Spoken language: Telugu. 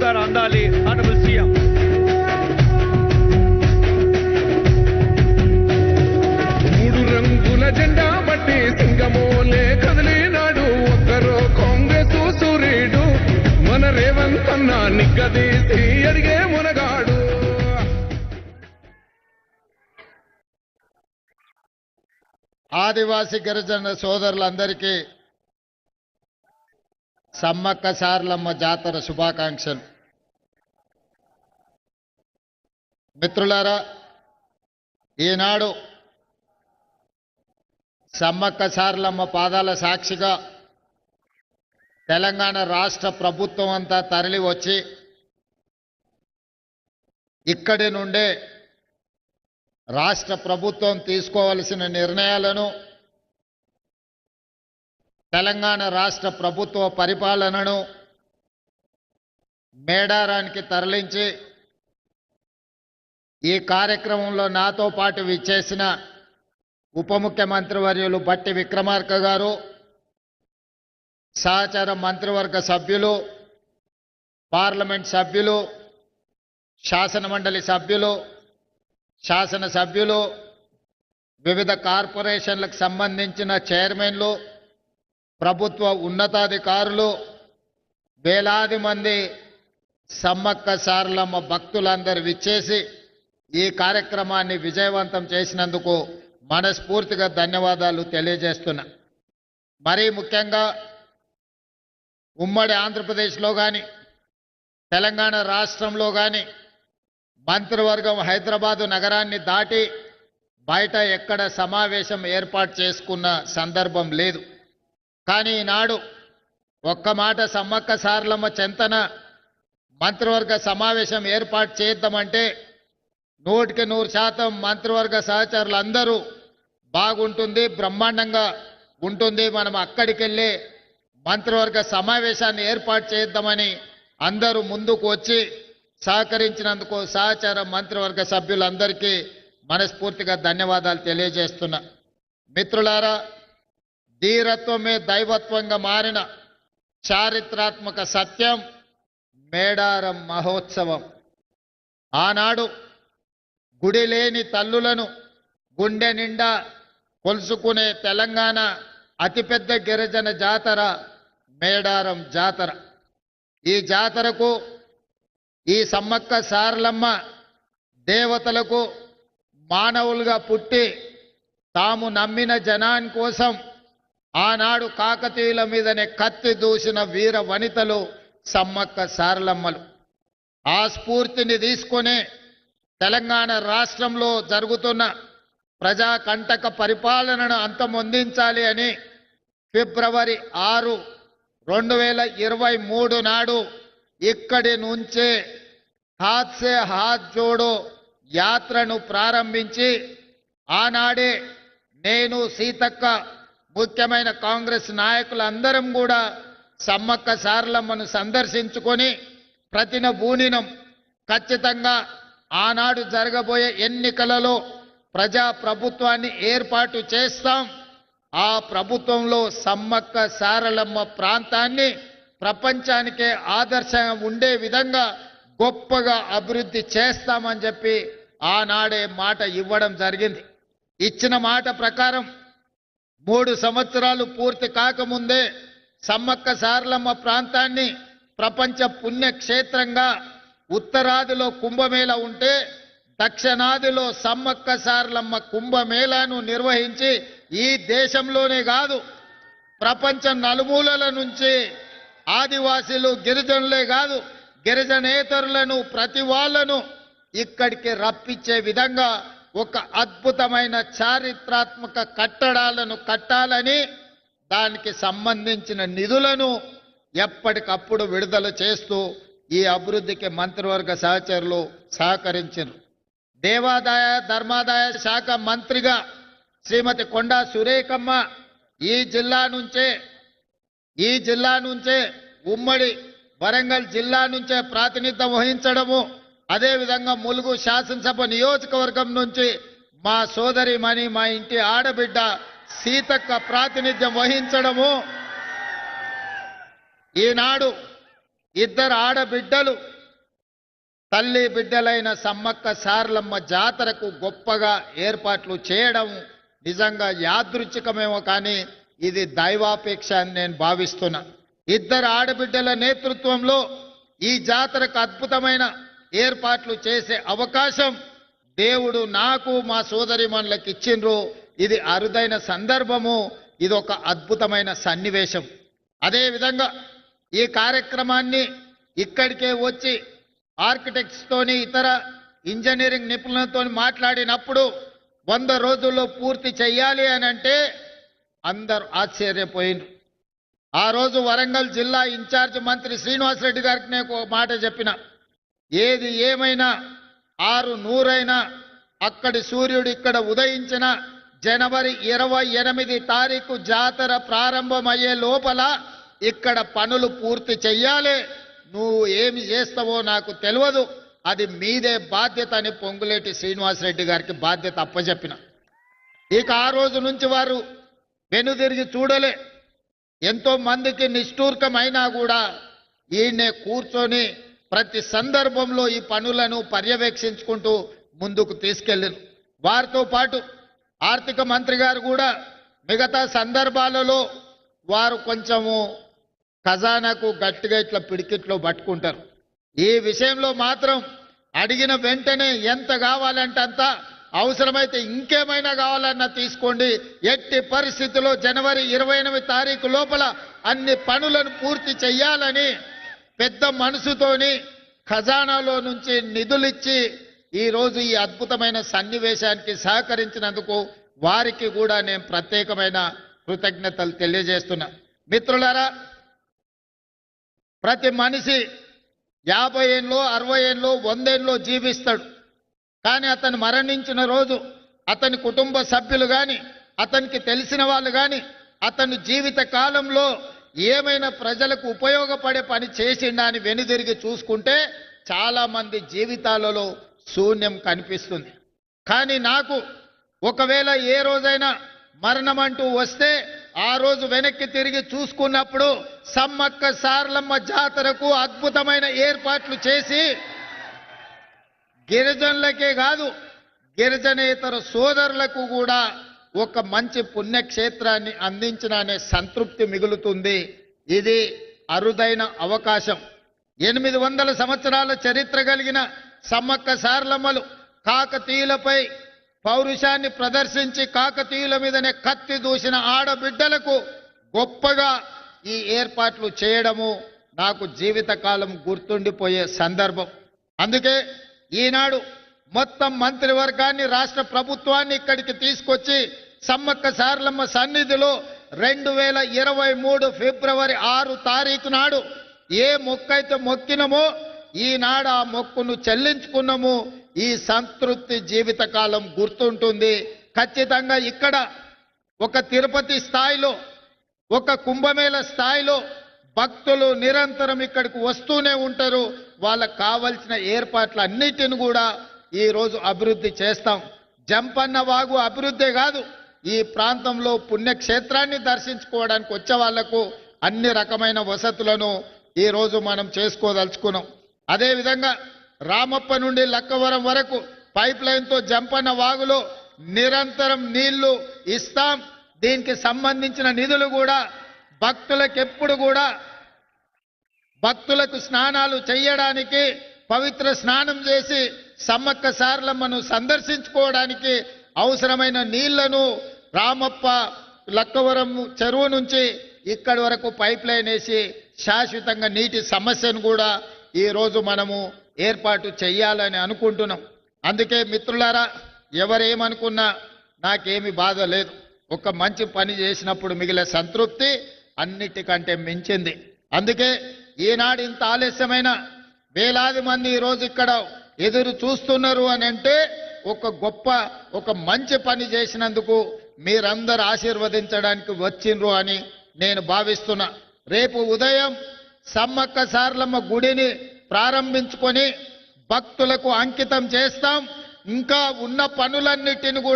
పురస్కారం అందాలి. Honourable CM. మూడు రంగుల జెండా బట్టి సింగమోలే కదిలినాడు ఒక్కరో కాంగ్రెస్ సూర్యుడు మన రేవంత్ అన్న నిగ్గదీసి అడిగే మునగాడు. ఆదివాసీ గిరిజన సోదరులందరికీ సమ్మక్క సారలమ్మ జాతర శుభాకాంక్షలు. మిత్రులారా, ఈనాడు సమ్మక్క సారలమ్మ పాదాల సాక్షిగా తెలంగాణ రాష్ట్ర ప్రభుత్వం అంతా తరలి వచ్చి ఇక్కడి నుండే రాష్ట్ర ప్రభుత్వం తీసుకోవలసిన నిర్ణయాలను, తెలంగాణ రాష్ట్ర ప్రభుత్వ పరిపాలనను మేడారానికి తరలించి ఈ కార్యక్రమంలో నాతో పాటు విచ్చేసిన ఉప ముఖ్యమంత్రి వర్యులు బట్టి విక్రమార్క గారు, సహచర మంత్రివర్గ సభ్యులు, పార్లమెంట్ సభ్యులు, శాసనమండలి సభ్యులు, శాసనసభ్యులు, వివిధ కార్పొరేషన్లకు సంబంధించిన చైర్మన్లు, ప్రభుత్వ ఉన్నతాధికారులు, వేలాది మంది సమ్మక్క సారలమ్మ భక్తులందరూ విచ్చేసి ఈ కార్యక్రమాన్ని విజయవంతం చేసినందుకు మనస్ఫూర్తిగా ధన్యవాదాలు తెలియజేస్తున్నా. మరీ ముఖ్యంగా ఉమ్మడి ఆంధ్రప్రదేశ్లో కానీ తెలంగాణ రాష్ట్రంలో కానీ మంత్రివర్గం హైదరాబాదు నగరాన్ని దాటి బయట ఎక్కడ సమావేశం ఏర్పాటు చేసుకున్న సందర్భం లేదు. కానీ ఈనాడు ఒక్క మాట సమ్మక్క సారలమ్మ చెంతన మంత్రివర్గ సమావేశం ఏర్పాటు చేద్దామంటే 100% మంత్రివర్గ సహచరులు అందరూ బాగుంటుంది, బ్రహ్మాండంగా ఉంటుంది, మనం అక్కడికి వెళ్ళి మంత్రివర్గ సమావేశాన్ని ఏర్పాటు చేద్దామని అందరూ ముందుకు వచ్చి సహకరించినందుకు సహచర మంత్రివర్గ సభ్యులందరికీ మనస్ఫూర్తిగా ధన్యవాదాలు తెలియజేస్తున్నా. మిత్రులారా, ధీరత్వమే దైవత్వంగా మారిన చారిత్రాత్మక సత్యం మేడారం మహోత్సవం. ఆనాడు గుడి లేని తల్లులను గుండె నిండా కొలుసుకునే తెలంగాణ అతిపెద్ద గిరిజన జాతర మేడారం జాతర. ఈ జాతరకు ఈ సమ్మక్క సారలమ్మ దేవతలకు మానవులుగా పుట్టి తాము నమ్మిన జనాని కోసం ఆనాడు కాకతీయుల మీదనే కత్తి దూసిన వీర వనితలు సమ్మక్క సారలమ్మలు. ఆ స్ఫూర్తిని తీసుకునే తెలంగాణ రాష్ట్రంలో జరుగుతున్న ప్రజాకంటక పరిపాలనను అంతమొందించాలి అని ఫిబ్రవరి 6, 2023 నాడు ఇక్కడి నుంచే హాత్ సే హాత్ జోడో యాత్రను ప్రారంభించి ఆనాడే నేను, సీతక్క, ముఖ్యమైన కాంగ్రెస్ నాయకులందరం కూడా సమ్మక్క సారలమ్మను సందర్శించుకొని ప్రతినబూనినం ఖచ్చితంగా ఆనాడు జరగబోయే ఎన్నికలలో ప్రజా ప్రభుత్వాన్ని ఏర్పాటు చేస్తాం, ఆ ప్రభుత్వంలో సమ్మక్క సారలమ్మ ప్రాంతాన్ని ప్రపంచానికే ఆదర్శంగా ఉండే విధంగా గొప్పగా అభివృద్ధి చేస్తామని చెప్పి ఆనాడే మాట ఇవ్వడం జరిగింది. ఇచ్చిన మాట ప్రకారం 3 సంవత్సరాలు పూర్తి కాకముందే సమ్మక్క సారలమ్మ ప్రాంతాన్ని ప్రపంచ పుణ్యక్షేత్రంగా ఉత్తరాదిలో కుంభమేళ ఉంటే దక్షిణాదిలో సమ్మక్క సారలమ్మ కుంభమేళాను నిర్వహించి ఈ దేశంలోనే కాదు ప్రపంచం నలుమూలల నుంచి ఆదివాసీలు, గిరిజనులే కాదు గిరిజనేతరులను ప్రతి వాళ్ళను ఇక్కడికి రప్పించే విధంగా ఒక అద్భుతమైన చారిత్రాత్మక కట్టడాలను కట్టాలని దానికి సంబంధించిన నిధులను ఎప్పటికప్పుడు విడుదల చేస్తూ ఈ అభివృద్ధికి మంత్రివర్గ సహచరులు సహకరించారు. దేవాదాయ ధర్మాదాయ శాఖ మంత్రిగా శ్రీమతి కొండా సురేఖమ్మ ఈ జిల్లా నుంచే ఉమ్మడి వరంగల్ జిల్లా నుంచే ప్రాతినిధ్యం వహించడము, అదేవిధంగా ములుగు శాసనసభ నియోజకవర్గం నుంచి మా సోదరిమణి, మా ఇంటి ఆడబిడ్డ సీతక్క ప్రాతినిధ్యం వహించడము, ఈనాడు 2 ఆడబిడ్డలు తల్లి బిడ్డలైన సమ్మక్క సారలమ్మ జాతరకు గొప్పగా ఏర్పాట్లు చేయడం నిజంగా యాదృచ్ఛికమేమో కానీ ఇది దైవాపేక్ష అని నేను భావిస్తున్నా. ఇద్దరు ఆడబిడ్డల నేతృత్వంలో ఈ జాతరకు అద్భుతమైన ఏర్పాట్లు చేసే అవకాశం దేవుడు నాకు మా సోదరిమణులకు ఇచ్చిండ్రు. ఇది అరుదైన సందర్భము, ఇది ఒక అద్భుతమైన సన్నివేశం. అదేవిధంగా ఈ కార్యక్రమాన్ని ఇక్కడికే వచ్చి ఆర్కిటెక్ట్స్తోని ఇతర ఇంజనీరింగ్ నిపుణులతో మాట్లాడినప్పుడు 100 రోజుల్లో పూర్తి చెయ్యాలి అని అంటే అందరూ ఆశ్చర్యపోయిండ్రు. ఆ రోజు వరంగల్ జిల్లా ఇన్ఛార్జ్ మంత్రి శ్రీనివాసరెడ్డి గారికి నేను ఒక మాట చెప్పిన, ఏది ఏమైనా 600 అక్కడి సూర్యుడు ఇక్కడ ఉదయించిన జనవరి 28 తారీఖు జాతర ప్రారంభమయ్యే లోపల ఇక్కడ పనులు పూర్తి చెయ్యాలి. నువ్వు ఏమి చేస్తావో నాకు తెలియదు, అది మీదే బాధ్యత అని పొంగులేటి శ్రీనివాసరెడ్డి గారికి బాధ్యత అప్పచెప్పిన. ఇక ఆ రోజు నుంచి వారు వెనుదిరిగి చూడలే. ఎంతో మందికి నిష్ఠూర్కమైనా కూడా ఈయనే కూర్చొని ప్రతి సందర్భంలో ఈ పనులను పర్యవేక్షించుకుంటూ ముందుకు తీసుకెళ్ళిన. వారితో పాటు ఆర్థిక మంత్రి గారు కూడా మిగతా సందర్భాలలో వారు కొంచెము ఖజానాకు గట్టిగా ఇట్లా పిడికిట్లో పట్టుకుంటారు. ఈ విషయంలో మాత్రం అడిగిన వెంటనే ఎంత కావాలంటే అంత, అవసరమైతే ఇంకేమైనా కావాలన్నా తీసుకోండి, ఎట్టి పరిస్థితుల్లో జనవరి 28 తారీఖు లోపల అన్ని పనులను పూర్తి చెయ్యాలని పెద్ద మనసుతోని ఖజానాలో నుంచి నిధులిచ్చి ఈరోజు ఈ అద్భుతమైన సన్నివేశానికి సహకరించినందుకు వారికి కూడా నేను ప్రత్యేకమైన కృతజ్ఞతలు తెలియజేస్తున్నా. మిత్రులారా, ప్రతి మనిషి 50 ఏళ్ళలో 60 ఏళ్ళలో 100 ఏళ్ళలో జీవిస్తాడు. కానీ అతను మరణించిన రోజు అతని కుటుంబ సభ్యులు కానీ అతనికి తెలిసిన వాళ్ళు కానీ అతని జీవిత కాలంలో ఏమైనా ప్రజలకు ఉపయోగపడే పని చేసిండా అని వెనుదిరిగి చూసుకుంటే చాలా మంది జీవితాలలో శూన్యం కనిపిస్తుంది. కానీ నాకు ఒకవేళ ఏ రోజైనా మరణం అంటూ వస్తే ఆ రోజు వెనక్కి తిరిగి చూసుకున్నప్పుడు సమ్మక్క సారలమ్మ జాతరకు అద్భుతమైన ఏర్పాట్లు చేసి గిరిజనులకే కాదు గిరిజనేతర సోదరులకు కూడా ఒక మంచి పుణ్యక్షేత్రాన్ని అందించిన అనే సంతృప్తి మిగులుతుంది. ఇది అరుదైన అవకాశం. 800 సంవత్సరాల చరిత్ర కలిగిన సమ్మక్క సారలమ్మలు కాకతీయులపై పౌరుషాన్ని ప్రదర్శించి కాకతీయుల మీదనే కత్తి దూసిన ఆడబిడ్డలకు గొప్పగా ఈ ఏర్పాట్లు చేయడము నాకు జీవితకాలం గుర్తుండిపోయే సందర్భం. అందుకే ఈనాడు మొత్తం మంత్రివర్గాన్ని రాష్ట్ర ప్రభుత్వాన్ని ఇక్కడికి తీసుకొచ్చి సమ్మక్క సారలమ్మ సన్నిధిలో 2023 ఫిబ్రవరి 6 తారీఖు నాడు ఏ మొక్కైతే మొక్కినమో ఈనాడు ఆ మొక్కును చెల్లించుకున్నాము. ఈ సంతృప్తి జీవితకాలం గుర్తుంటుంది. ఖచ్చితంగా ఇక్కడ ఒక తిరుపతి స్థాయిలో ఒక కుంభమేళ స్థాయిలో భక్తులు నిరంతరం ఇక్కడికి వస్తూనే ఉంటారు. వాళ్ళకు కావలసిన ఏర్పాట్లన్నిటిని కూడా ఈ రోజు అభివృద్ధి చేస్తాం. జంపన్న వాగు అభివృద్ధి కాదు, ఈ ప్రాంతంలో పుణ్యక్షేత్రాన్ని దర్శించుకోవడానికి వచ్చే వాళ్లకు అన్ని రకమైన వసతులను ఈ రోజు మనం చేసుకోదలుచుకున్నాం. అదేవిధంగా రామప్ప నుండి లక్కవరం వరకు పైప్ లైన్తో జంపన్న వాగులో నిరంతరం నీళ్లు ఇస్తాం. దీనికి సంబంధించిన నిధులు కూడా భక్తులకు స్నానాలు చేయడానికి పవిత్ర స్నానం చేసి సమ్మక్క సారలమ్మను సందర్శించుకోవడానికి అవసరమైన నీళ్లను రామప్ప లక్కవరం చెరువు నుంచి ఇక్కడి వరకు పైప్ లైన్ వేసి శాశ్వతంగా నీటి సమస్యను కూడా ఈ రోజు మనము ఏర్పాటు చేయాలని అనుకుంటున్నాం. అందుకే మిత్రులారా, ఎవరేమనుకున్నా నాకేమి బాధ లేదు. ఒక మంచి పని చేసినప్పుడు మిగిలే సంతృప్తి అన్నిటికంటే మించింది. అందుకే ఈనాడు ఇంత ఆలస్యమైన వేలాది మంది ఈరోజు ఇక్కడ ఎదురు చూస్తున్నారు అని అంటే ఒక మంచి పని చేసినందుకు మీరందరూ ఆశీర్వదించడానికి వచ్చిండ్రు అని నేను భావిస్తున్నా. రేపు ఉదయం సమ్మక్క సారలమ్మ గుడిని ప్రారంభించుకొని భక్తులకు అంకితం చేస్తాం. ఇంకా ఉన్న పనులన్నిటిని కూడా